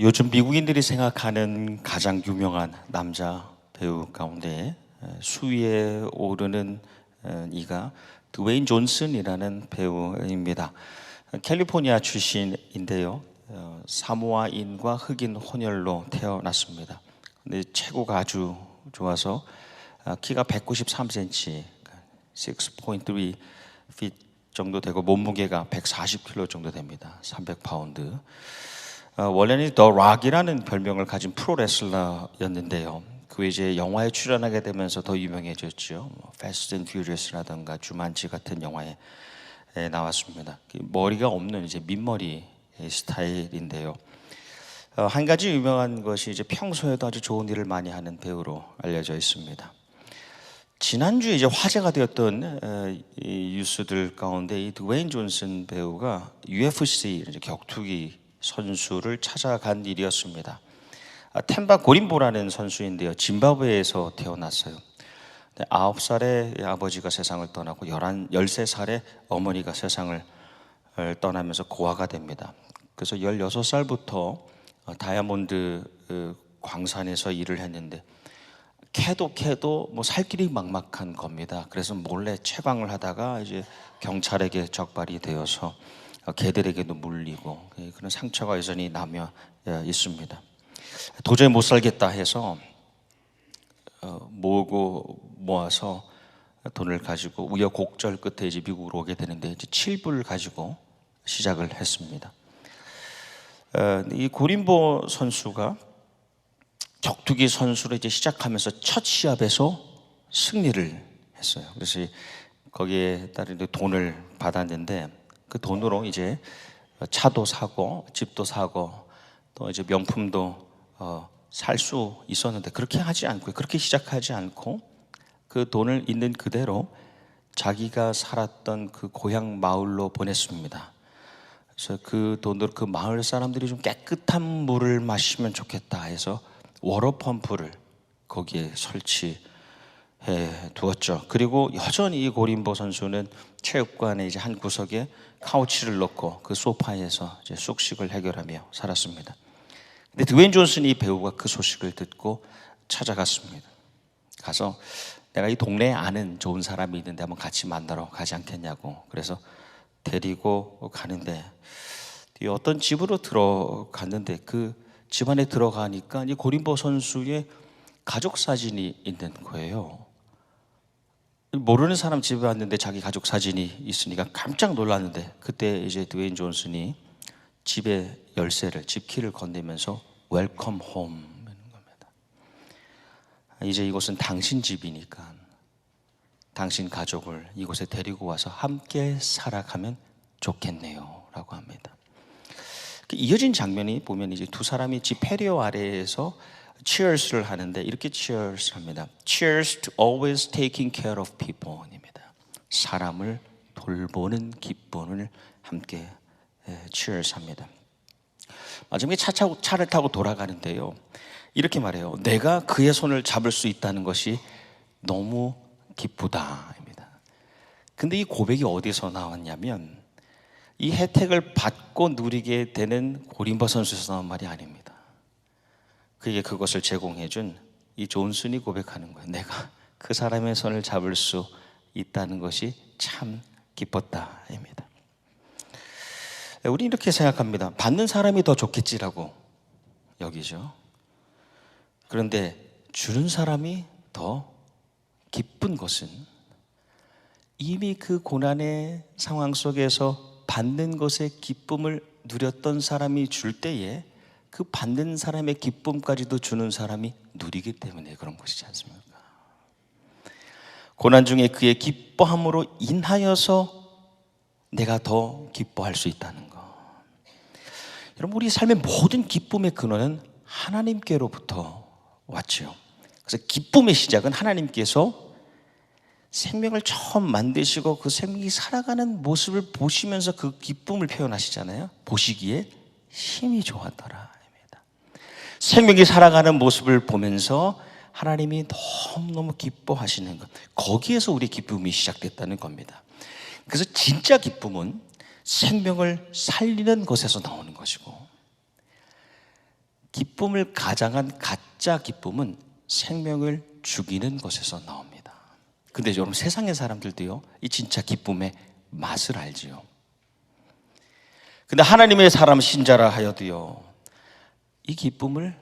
요즘 미국인들이 생각하는 가장 유명한 남자 배우 가운데 수위에 오르는 이가 드웨인 존슨이라는 배우입니다. 캘리포니아 출신인데요. 사모아인과 흑인 혼혈로 태어났습니다. 근데 체구가 아주 좋아서 키가 193cm, 6.3 feet 정도 되고 몸무게가 140kg 정도 됩니다. 300파운드. 원래는 더 락이라는 별명을 가진 프로레슬러였는데요. 그 이제 영화에 출연하게 되면서 더 유명해졌죠. Fast and Furious라든가 주만치 같은 영화에 나왔습니다. 머리가 없는 이제 민머리 스타일인데요. 한 가지 유명한 것이 이제 평소에도 아주 좋은 일을 많이 하는 배우로 알려져 있습니다. 지난주에 이제 화제가 되었던 이 뉴스들 가운데 이 드웨인 존슨 배우가 UFC 이제 격투기 선수를 찾아간 일이었습니다. 템바 고림보라는 선수인데요. 짐바브웨에서 태어났어요. 9살에 아버지가 세상을 떠나고 13살에 어머니가 세상을 떠나면서 고아가 됩니다. 그래서 16살부터 다이아몬드 광산에서 일을 했는데 캐도 뭐 살 길이 막막한 겁니다. 그래서 몰래 채광을 하다가 이제 경찰에게 적발이 되어서 개들에게도 물리고 그런 상처가 여전히 남아 있습니다. 도저히 못 살겠다 해서 모아서 돈을 가지고 우여곡절 끝에 이제 미국으로 오게 되는데 이제 7불 가지고 시작을 했습니다. 이 고림보 선수가 격투기 선수로 이제 시작하면서 첫 시합에서 승리를 했어요. 그래서 거기에 따른 돈을 받았는데 그 돈으로 이제 차도 사고 집도 사고 또 이제 명품도 살 수 있었는데 그렇게 하지 않고 그렇게 시작하지 않고 그 돈을 있는 그대로 자기가 살았던 그 고향 마을로 보냈습니다. 그래서 그 돈으로 그 마을 사람들이 좀 깨끗한 물을 마시면 좋겠다 해서 워터 펌프를 거기에 설치해 두었죠. 그리고 여전히 이 고림보 선수는 체육관에 이제 한 구석에 카우치를 놓고 그 소파에서 이제 숙식을 해결하며 살았습니다. 근데 드웨인 존슨이 배우가 그 소식을 듣고 찾아갔습니다. 가서 내가 이 동네에 아는 좋은 사람이 있는데 한번 같이 만나러 가지 않겠냐고. 그래서 데리고 가는데 어떤 집으로 들어갔는데 그 집 안에 들어가니까 이 고림보 선수의 가족 사진이 있는 거예요. 모르는 사람 집에 왔는데 자기 가족 사진이 있으니까 깜짝 놀랐는데 그때 이제 드웨인 존슨이 집의 열쇠를, 집 키를 건네면서 웰컴 홈 하는 겁니다. 이제 이곳은 당신 집이니까 당신 가족을 이곳에 데리고 와서 함께 살아가면 좋겠네요 라고 합니다. 이어진 장면이 보면 이제 두 사람이 집 패리오 아래에서 cheers를 하는데 이렇게 cheers 합니다. Cheers to always taking care of people 입니다. 사람을 돌보는 기쁨을 함께 cheers 합니다. 마지막에 차를 타고 돌아가는데요. 이렇게 말해요. 내가 그의 손을 잡을 수 있다는 것이 너무 기쁘다 입니다. 근데 이 고백이 어디서 나왔냐면 이 혜택을 받고 누리게 되는 고림보 선수에서 나온 말이 아닙니다. 그에게 그것을 제공해준 이 존슨이 고백하는 거예요. 내가 그 사람의 손을 잡을 수 있다는 것이 참 기뻤다입니다. 우리 이렇게 생각합니다. 받는 사람이 더 좋겠지라고 여기죠. 그런데 주는 사람이 더 기쁜 것은 이미 그 고난의 상황 속에서 받는 것의 기쁨을 누렸던 사람이 줄 때에 그 받는 사람의 기쁨까지도 주는 사람이 누리기 때문에 그런 것이지 않습니까? 고난 중에 그의 기뻐함으로 인하여서 내가 더 기뻐할 수 있다는 것. 여러분, 우리 삶의 모든 기쁨의 근원은 하나님께로부터 왔죠. 그래서 기쁨의 시작은 하나님께서 생명을 처음 만드시고 그 생명이 살아가는 모습을 보시면서 그 기쁨을 표현하시잖아요. 보시기에 힘이 좋았더라. 생명이 살아가는 모습을 보면서 하나님이 너무너무 기뻐하시는 것, 거기에서 우리 기쁨이 시작됐다는 겁니다. 그래서 진짜 기쁨은 생명을 살리는 것에서 나오는 것이고 기쁨을 가장한 가짜 기쁨은 생명을 죽이는 것에서 나옵니다. 근데 여러분, 세상의 사람들도요, 이 진짜 기쁨의 맛을 알지요. 근데 하나님의 사람 신자라 하여도요, 이 기쁨을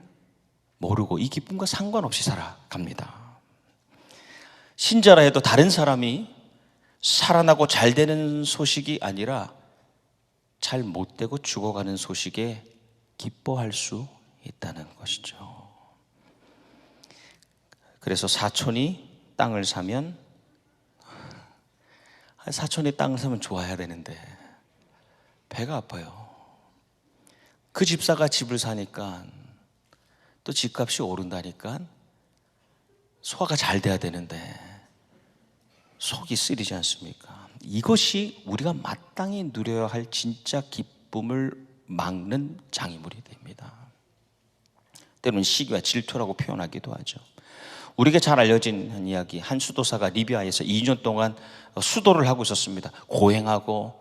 모르고 이 기쁨과 상관없이 살아갑니다. 신자라 해도 다른 사람이 살아나고 잘 되는 소식이 아니라 잘 못되고 죽어가는 소식에 기뻐할 수 있다는 것이죠. 그래서 사촌이 땅을 사면, 사촌이 땅을 사면 좋아야 되는데 배가 아파요. 그 집사가 집을 사니까 또 집값이 오른다니까 소화가 잘 돼야 되는데 속이 쓰리지 않습니까? 이것이 우리가 마땅히 누려야 할 진짜 기쁨을 막는 장애물이 됩니다. 때로는 시기와 질투라고 표현하기도 하죠. 우리에게 잘 알려진 이야기, 한 수도사가 리비아에서 2년 동안 수도를 하고 있었습니다. 고행하고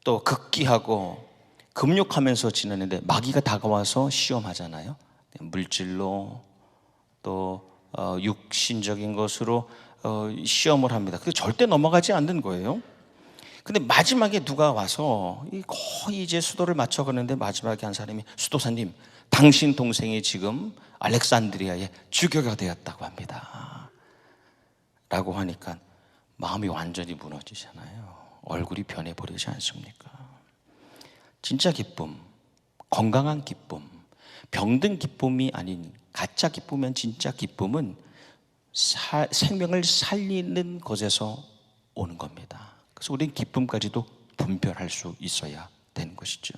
또 극기하고 금욕하면서 지내는데 마귀가 다가와서 시험하잖아요. 물질로 또 육신적인 것으로 시험을 합니다. 근데 절대 넘어가지 않는 거예요. 근데 마지막에 누가 와서 거의 이제 수도를 맞춰가는데 마지막에 한 사람이, 수도사님, 당신 동생이 지금 알렉산드리아에 주교가 되었다고 합니다 라고 하니까 마음이 완전히 무너지잖아요. 얼굴이 변해버리지 않습니까? 진짜 기쁨, 건강한 기쁨, 병든 기쁨이 아닌 가짜 기쁨이면 진짜 기쁨은 생명을 살리는 것에서 오는 겁니다. 그래서 우리는 기쁨까지도 분별할 수 있어야 되는 것이죠.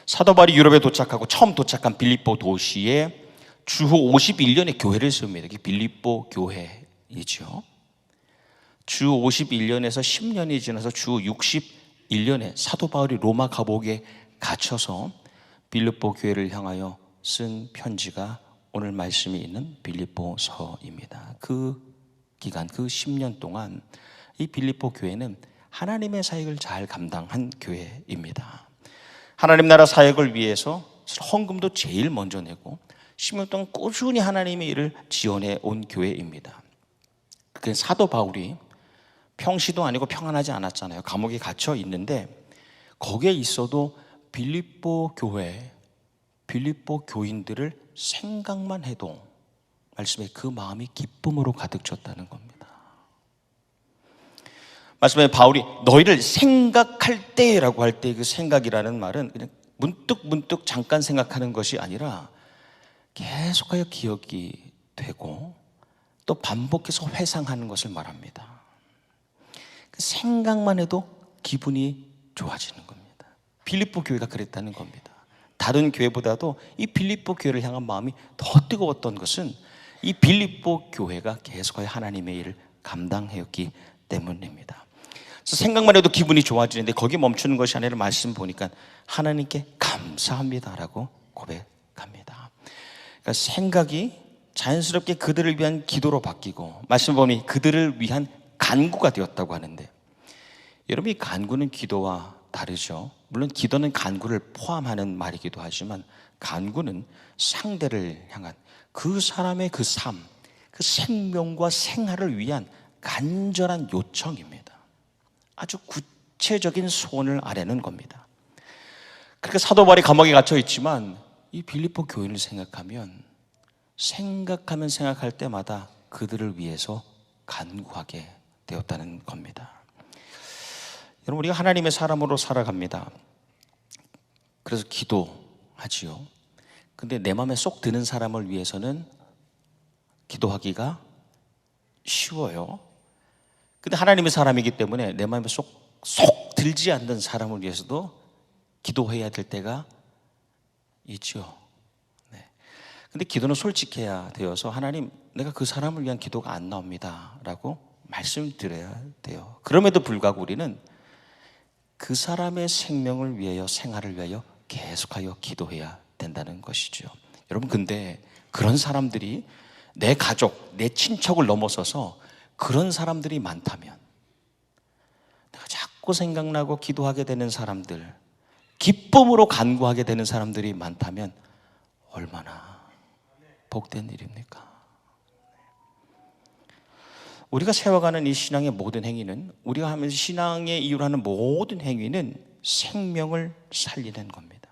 사도 바울이 유럽에 도착하고 처음 도착한 빌립보 도시에 주후 51년의 교회를 세웁니다. 이게 빌립보 교회이죠. 주 51년에서 10년이 지나서 주 61년에 사도 바울이 로마 감옥에 갇혀서 빌립보 교회를 향하여 쓴 편지가 오늘 말씀이 있는 빌립보서입니다. 그 기간, 그 10년 동안 이 빌립보 교회는 하나님의 사역을 잘 감당한 교회입니다. 하나님 나라 사역을 위해서 헌금도 제일 먼저 내고 10년 동안 꾸준히 하나님의 일을 지원해 온 교회입니다. 그 사도 바울이 평시도 아니고 평안하지 않았잖아요. 감옥에 갇혀 있는데 거기에 있어도 빌립보 교회, 빌립보 교인들을 생각만 해도 말씀에 그 마음이 기쁨으로 가득 찼다는 겁니다. 말씀에 바울이 너희를 생각할 때라고 할 때 그 생각이라는 말은 그냥 문득 잠깐 생각하는 것이 아니라 계속하여 기억이 되고 또 반복해서 회상하는 것을 말합니다. 그 생각만 해도 기분이 좋아지는 겁니다. 빌립보 교회가 그랬다는 겁니다. 다른 교회보다도 이 빌립보 교회를 향한 마음이 더 뜨거웠던 것은 이 빌립보 교회가 계속하여 하나님의 일을 감당해왔기 때문입니다. 그래서 생각만 해도 기분이 좋아지는데 거기에 멈추는 것이 아니라 말씀 보니까 하나님께 감사합니다라고 고백합니다. 그러니까 생각이 자연스럽게 그들을 위한 기도로 바뀌고 말씀 보니 그들을 위한 간구가 되었다고 하는데, 여러분, 이 간구는 기도와 다르죠. 물론 기도는 간구를 포함하는 말이기도 하지만 간구는 상대를 향한 그 사람의 그 삶, 그 생명과 생활을 위한 간절한 요청입니다. 아주 구체적인 소원을 아뢰는 겁니다. 그러니까 사도 바울이 감옥에 갇혀 있지만 이 빌립보 교인을 생각하면 생각할 때마다 그들을 위해서 간구하게 되었다는 겁니다. 여러분, 우리가 하나님의 사람으로 살아갑니다. 그래서 기도하지요. 근데 내 마음에 쏙 드는 사람을 위해서는 기도하기가 쉬워요. 근데 하나님의 사람이기 때문에 내 마음에 쏙 들지 않는 사람을 위해서도 기도해야 될 때가 있죠. 네. 근데 기도는 솔직해야 되어서 하나님, 내가 그 사람을 위한 기도가 안 나옵니다 라고 말씀드려야 돼요. 그럼에도 불구하고 우리는 그 사람의 생명을 위하여, 생활을 위하여 계속하여 기도해야 된다는 것이죠. 여러분, 근데 그런 사람들이 내 가족, 내 친척을 넘어서서 그런 사람들이 많다면, 내가 자꾸 생각나고 기도하게 되는 사람들, 기쁨으로 간구하게 되는 사람들이 많다면 얼마나 복된 일입니까? 우리가 세워가는 이 신앙의 모든 행위는, 우리가 하면서 신앙의 이유로 하는 모든 행위는 생명을 살리는 겁니다.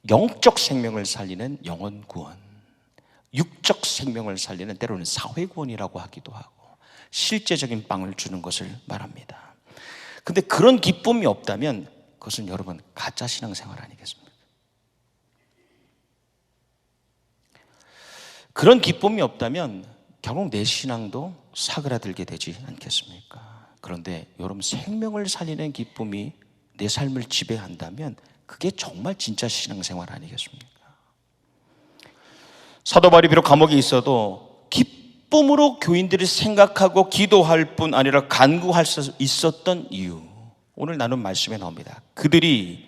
영적 생명을 살리는 영혼 구원, 육적 생명을 살리는 때로는 사회 구원이라고 하기도 하고 실제적인 빵을 주는 것을 말합니다. 근데 그런 기쁨이 없다면 그것은 여러분 가짜 신앙생활 아니겠습니까? 그런 기쁨이 없다면 결국 내 신앙도 사그라들게 되지 않겠습니까? 그런데 여러분, 생명을 살리는 기쁨이 내 삶을 지배한다면 그게 정말 진짜 신앙생활 아니겠습니까? 사도 바울이 비록 감옥에 있어도 기쁨으로 교인들을 생각하고 기도할 뿐 아니라 간구할 수 있었던 이유, 오늘 나눈 말씀에 나옵니다. 그들이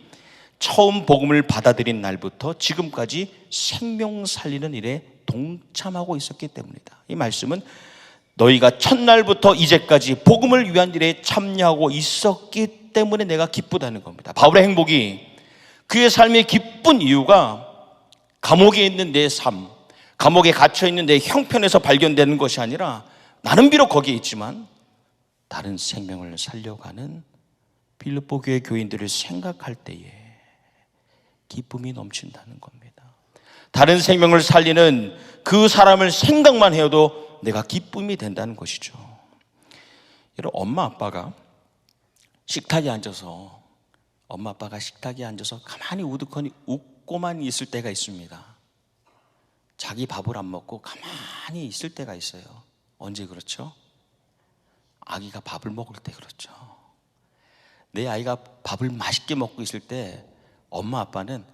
처음 복음을 받아들인 날부터 지금까지 생명 살리는 일에 동참하고 있었기 때문이다. 이 말씀은 너희가 첫날부터 이제까지 복음을 위한 일에 참여하고 있었기 때문에 내가 기쁘다는 겁니다. 바울의 행복이, 그의 삶이 기쁜 이유가 감옥에 있는 내 삶, 감옥에 갇혀있는 내 형편에서 발견되는 것이 아니라 나는 비록 거기에 있지만 다른 생명을 살려가는 빌립보 교회 교인들을 생각할 때에 기쁨이 넘친다는 겁니다. 다른 생명을 살리는 그 사람을 생각만 해도 내가 기쁨이 된다는 것이죠. 여러분, 엄마 아빠가 식탁에 앉아서 가만히 우두커니 웃고만 있을 때가 있습니다. 자기 밥을 안 먹고 가만히 있을 때가 있어요. 언제 그렇죠? 아기가 밥을 먹을 때 그렇죠. 내 아이가 밥을 맛있게 먹고 있을 때 엄마 아빠는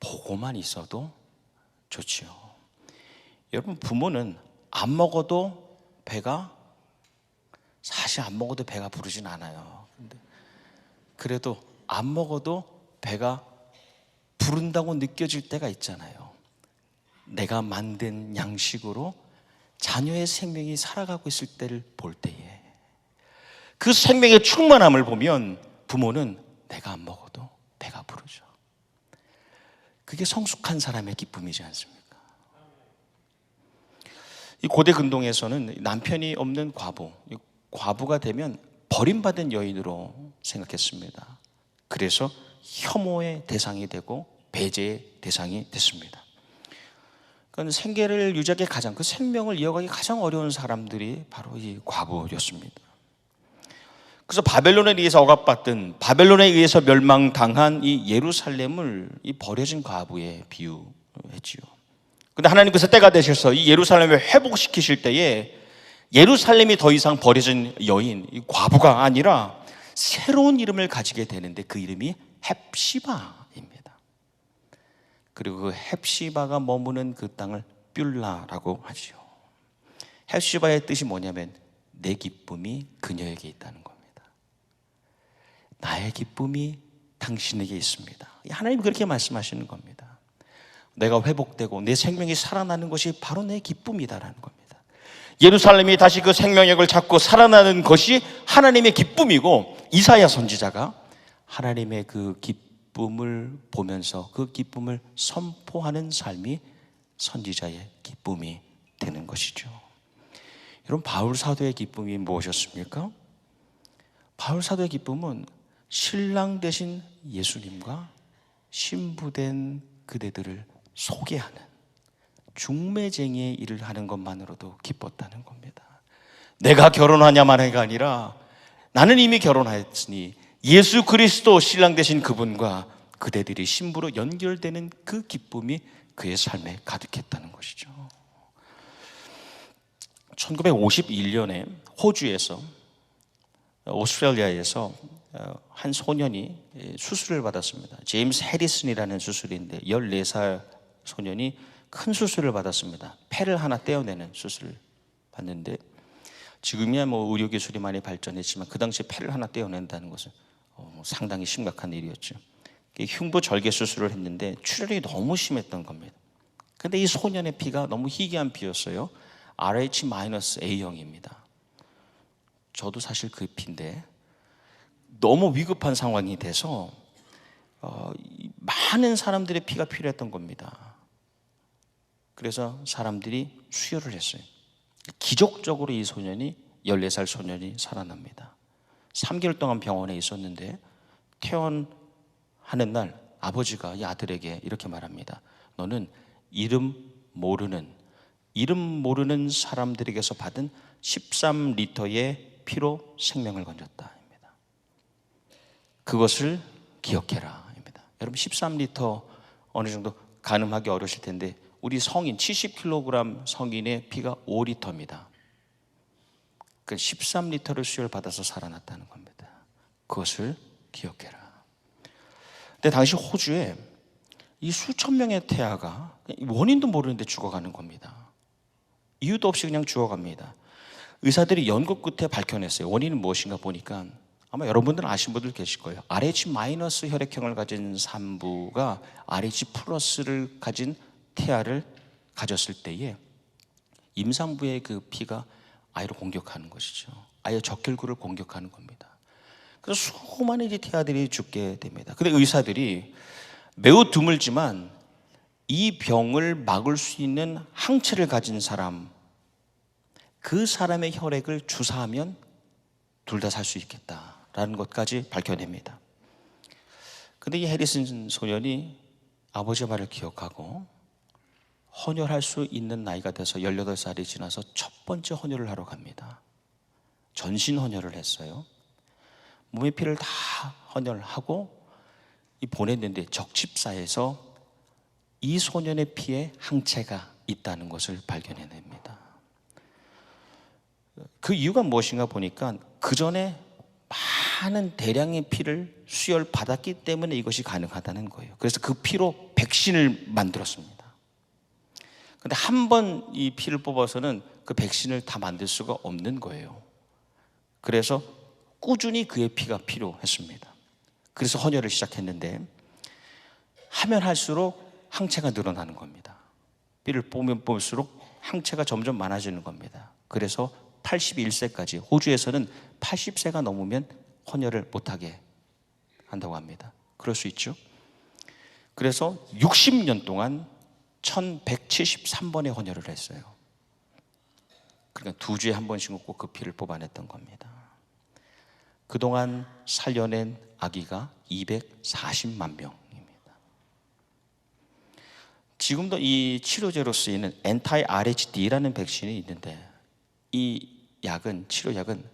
보고만 있어도 좋지요. 여러분, 부모는 안 먹어도 사실 안 먹어도 배가 부르진 않아요. 근데 그래도 안 먹어도 배가 부른다고 느껴질 때가 있잖아요. 내가 만든 양식으로 자녀의 생명이 살아가고 있을 때를 볼 때에 그 생명의 충만함을 보면 부모는 내가 안 먹어도 배가 부르죠. 그게 성숙한 사람의 기쁨이지 않습니까? 이 고대 근동에서는 남편이 없는 과부가 되면 버림받은 여인으로 생각했습니다. 그래서 혐오의 대상이 되고 배제의 대상이 됐습니다. 그러니까 생계를 유지하기 그 생명을 이어가기 가장 어려운 사람들이 바로 이 과부였습니다. 그래서 바벨론에 의해서 억압받던, 바벨론에 의해서 멸망당한 이 예루살렘을 이 버려진 과부에 비유했지요. 그런데 하나님께서 때가 되셔서 이 예루살렘을 회복시키실 때에 예루살렘이 더 이상 버려진 여인, 이 과부가 아니라 새로운 이름을 가지게 되는데 그 이름이 헵시바입니다. 그리고 그 헵시바가 머무는 그 땅을 뷸라라고 하죠. 헵시바의 뜻이 뭐냐면 내 기쁨이 그녀에게 있다는 겁니다. 나의 기쁨이 당신에게 있습니다. 하나님 그렇게 말씀하시는 겁니다. 내가 회복되고 내 생명이 살아나는 것이 바로 내 기쁨이다라는 겁니다. 예루살렘이 다시 그 생명력을 찾고 살아나는 것이 하나님의 기쁨이고, 이사야 선지자가 하나님의 그 기쁨을 보면서 그 기쁨을 선포하는 삶이 선지자의 기쁨이 되는 것이죠. 여러분, 바울 사도의 기쁨이 무엇이었습니까? 바울 사도의 기쁨은 신랑 되신 예수님과 신부된 그대들을 소개하는 중매쟁이의 일을 하는 것만으로도 기뻤다는 겁니다. 내가 결혼하냐마나가 아니라 나는 이미 결혼하였으니 예수 그리스도 신랑 되신 그분과 그대들이 신부로 연결되는 그 기쁨이 그의 삶에 가득했다는 것이죠. 1951년에 호주에서, 오스트레일리아에서 한 소년이 수술을 받았습니다. 제임스 해리슨이라는 수술인데 14살 소년이 큰 수술을 받았습니다. 폐를 하나 떼어내는 수술을 받는데, 지금이야 의료기술이 많이 발전했지만 그 당시에 폐를 하나 떼어낸다는 것은 상당히 심각한 일이었죠. 흉부절개 수술을 했는데 출혈이 너무 심했던 겁니다. 근데 이 소년의 피가 너무 희귀한 피였어요. RH-A형입니다. 저도 사실 그 피인데 너무 위급한 상황이 돼서 많은 사람들의 피가 필요했던 겁니다. 그래서 사람들이 수혈을 했어요. 기적적으로 이 소년이 14살 소년이 살아납니다. 3개월 동안 병원에 있었는데 퇴원하는 날 아버지가 이 아들에게 이렇게 말합니다. 너는 이름 모르는 사람들에게서 받은 13리터의 피로 생명을 건졌다. 그것을 기억해라. 여러분 13리터 어느 정도 가늠하기 어려우실 텐데 우리 성인 70kg 성인의 피가 5리터입니다. 그 13리터를 수혈 받아서 살아났다는 겁니다. 그것을 기억해라. 근데 당시 호주에 이 수천 명의 태아가 원인도 모르는데 죽어가는 겁니다. 이유도 없이 그냥 죽어갑니다. 의사들이 연구 끝에 밝혀냈어요. 원인은 무엇인가 보니까 아마 여러분들은 아시는 분들 계실 거예요. RH- 혈액형을 가진 산부가 RH 플러스를 가진 태아를 가졌을 때에 임산부의 그 피가 아이를 공격하는 것이죠. 아이의 적혈구를 공격하는 겁니다. 그래서 수많은 이제 태아들이 죽게 됩니다. 근데 의사들이 매우 드물지만 이 병을 막을 수 있는 항체를 가진 사람, 그 사람의 혈액을 주사하면 둘 다 살 수 있겠다라는 것까지 밝혀냅니다. 근데 이 해리슨 소년이 아버지의 말을 기억하고 헌혈할 수 있는 나이가 돼서 18살이 지나서 첫 번째 헌혈을 하러 갑니다. 전신 헌혈을 했어요. 몸의 피를 다 헌혈하고 보냈는데 적집사에서 이 소년의 피에 항체가 있다는 것을 발견해냅니다. 그 이유가 무엇인가 보니까 그 전에 많은 대량의 피를 수혈 받았기 때문에 이것이 가능하다는 거예요. 그래서 그 피로 백신을 만들었습니다. 근데 한 번 이 피를 뽑아서는 그 백신을 다 만들 수가 없는 거예요. 그래서 꾸준히 그의 피가 필요했습니다. 그래서 헌혈을 시작했는데 하면 할수록 항체가 늘어나는 겁니다. 피를 뽑으면 뽑을수록 항체가 점점 많아지는 겁니다. 그래서 81세까지, 호주에서는 80세가 넘으면 헌혈을 못하게 한다고 합니다. 그럴 수 있죠. 그래서 60년 동안 1173번의 헌혈을 했어요. 그러니까 2주에 한 번씩 꼭 그 피를 뽑아냈던 겁니다. 그동안 살려낸 아기가 240만 명입니다. 지금도 이 치료제로 쓰이는 anti-RHD라는 백신이 있는데 이 약은, 치료약은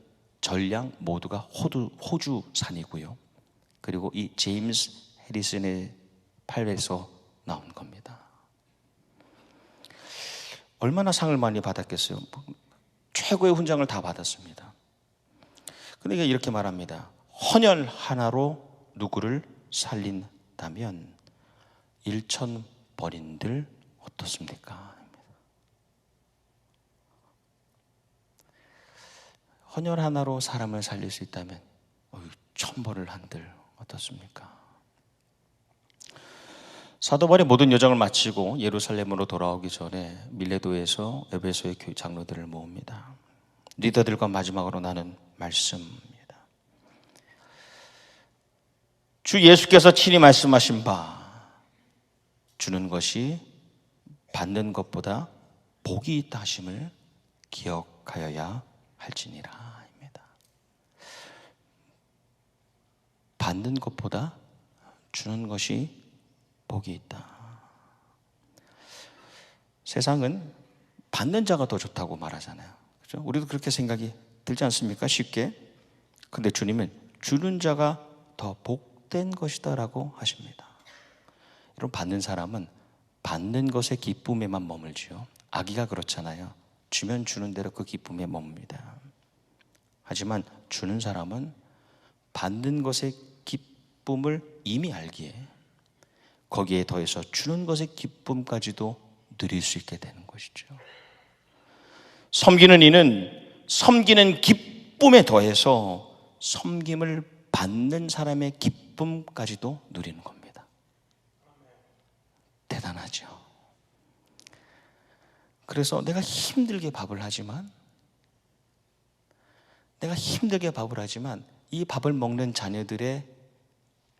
전량 모두가 호주산이고요. 그리고 이 제임스 해리슨의 팔에서 나온 겁니다. 얼마나 상을 많이 받았겠어요? 최고의 훈장을 다 받았습니다. 그러니까 이렇게 말합니다. 헌혈 하나로 누구를 살린다면 1,000번인들 어떻습니까? 헌혈 하나로 사람을 살릴 수 있다면 1,000번을 한들 어떻습니까? 사도 바울이 모든 여정을 마치고 예루살렘으로 돌아오기 전에 밀레도에서 에베소의 교회 장로들을 모읍니다. 리더들과 마지막으로 나눈 말씀입니다. 주 예수께서 친히 말씀하신 바 주는 것이 받는 것보다 복이 있다 하심을 기억하여야 할지니라 입니다. 받는 것보다 주는 것이 복이 있다. 세상은 받는 자가 더 좋다고 말하잖아요. 그렇죠? 우리도 그렇게 생각이 들지 않습니까? 쉽게. 근데 주님은 주는 자가 더 복된 것이다라고 하십니다. 여러분, 받는 사람은 받는 것의 기쁨에만 머물지요. 아기가 그렇잖아요. 주면 주는 대로 그 기쁨에 머뭅니다. 하지만 주는 사람은 받는 것의 기쁨을 이미 알기에 거기에 더해서 주는 것의 기쁨까지도 누릴 수 있게 되는 것이죠. 섬기는 이는 섬기는 기쁨에 더해서 섬김을 받는 사람의 기쁨까지도 누리는 겁니다. 대단하죠. 그래서 내가 힘들게 밥을 하지만 이 밥을 먹는 자녀들의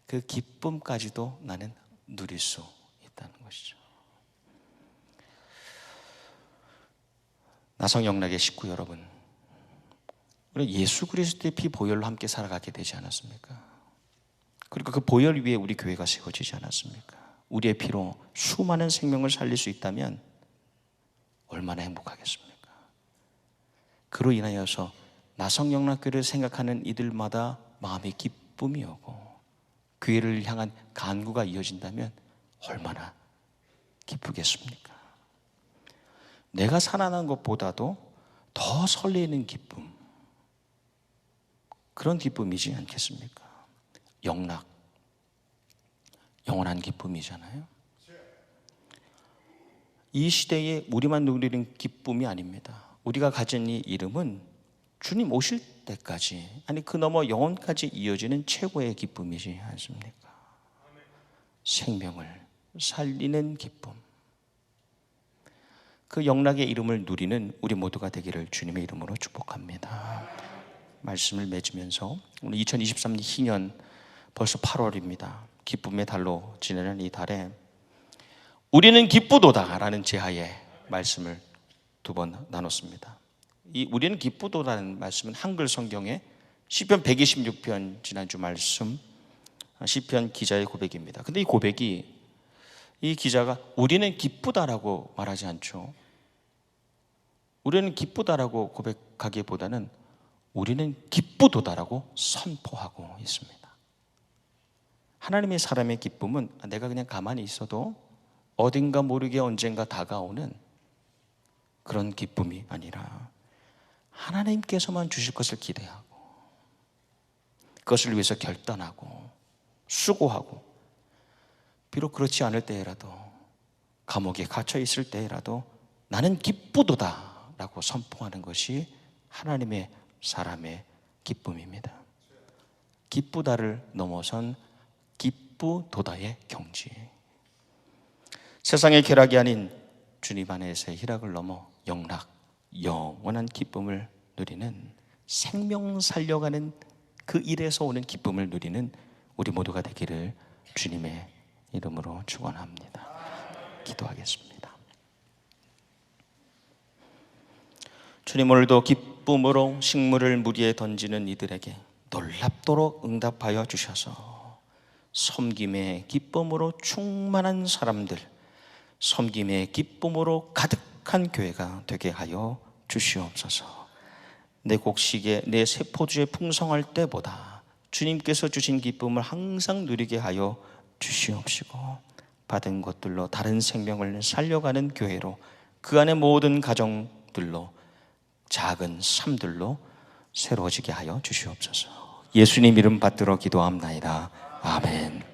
그 기쁨까지도 나는 누릴 수 있다는 것이죠. 나성영락의 식구 여러분, 우리 예수 그리스도의 피 보혈로 함께 살아가게 되지 않았습니까? 그리고 그 보혈 위에 우리 교회가 세워지지 않았습니까? 우리의 피로 수많은 생명을 살릴 수 있다면 얼마나 행복하겠습니까? 그로 인하여서 나성영락교회를 생각하는 이들마다 마음의 기쁨이 오고 교회를 향한 간구가 이어진다면 얼마나 기쁘겠습니까? 내가 살아난 것보다도 더 설레는 기쁨, 그런 기쁨이지 않겠습니까? 영락, 영원한 기쁨이잖아요. 이 시대에 우리만 누리는 기쁨이 아닙니다. 우리가 가진 이 이름은 주님 오실 때까지, 아니 그 너머 영원까지 이어지는 최고의 기쁨이지 않습니까? 생명을 살리는 기쁨, 그 영락의 이름을 누리는 우리 모두가 되기를 주님의 이름으로 축복합니다. 말씀을 맺으면서 오늘 2023년 희년 벌써 8월입니다. 기쁨의 달로 지내는 이 달에 우리는 기쁘도다라는 제하의 말씀을 두 번 나눴습니다. 이 우리는 기쁘도라는 말씀은 한글 성경에 시편 126편 지난주 말씀 시편 기자의 고백입니다. 근데 이 고백이, 이 기자가 우리는 기쁘다라고 말하지 않죠. 우리는 기쁘다라고 고백하기보다는 우리는 기쁘도다라고 선포하고 있습니다. 하나님의 사람의 기쁨은 내가 그냥 가만히 있어도 어딘가 모르게 언젠가 다가오는 그런 기쁨이 아니라 하나님께서만 주실 것을 기대하고 그것을 위해서 결단하고 수고하고, 비록 그렇지 않을 때라도 감옥에 갇혀 있을 때라도 나는 기쁘도다 라고 선포하는 것이 하나님의 사람의 기쁨입니다. 기쁘다를 넘어선 기쁘도다의 경지, 세상의 쾌락이 아닌 주님 안에서의 희락을 넘어 영락, 영원한 기쁨을 누리는, 생명 살려가는 그 일에서 오는 기쁨을 누리는 우리 모두가 되기를 주님의 이름으로 축원합니다. 기도하겠습니다. 주님, 오늘도 기쁨으로 식물을 무리에 던지는 이들에게 놀랍도록 응답하여 주셔서 섬김의 기쁨으로 충만한 사람들, 섬김의 기쁨으로 가득한 교회가 되게 하여 주시옵소서. 내 곡식에 내 세포주에 풍성할 때보다 주님께서 주신 기쁨을 항상 누리게 하여 주시옵시고, 받은 것들로 다른 생명을 살려가는 교회로, 그 안에 모든 가정들로, 작은 삶들로 새로워지게 하여 주시옵소서. 예수님 이름 받들어 기도합나이다. 아멘.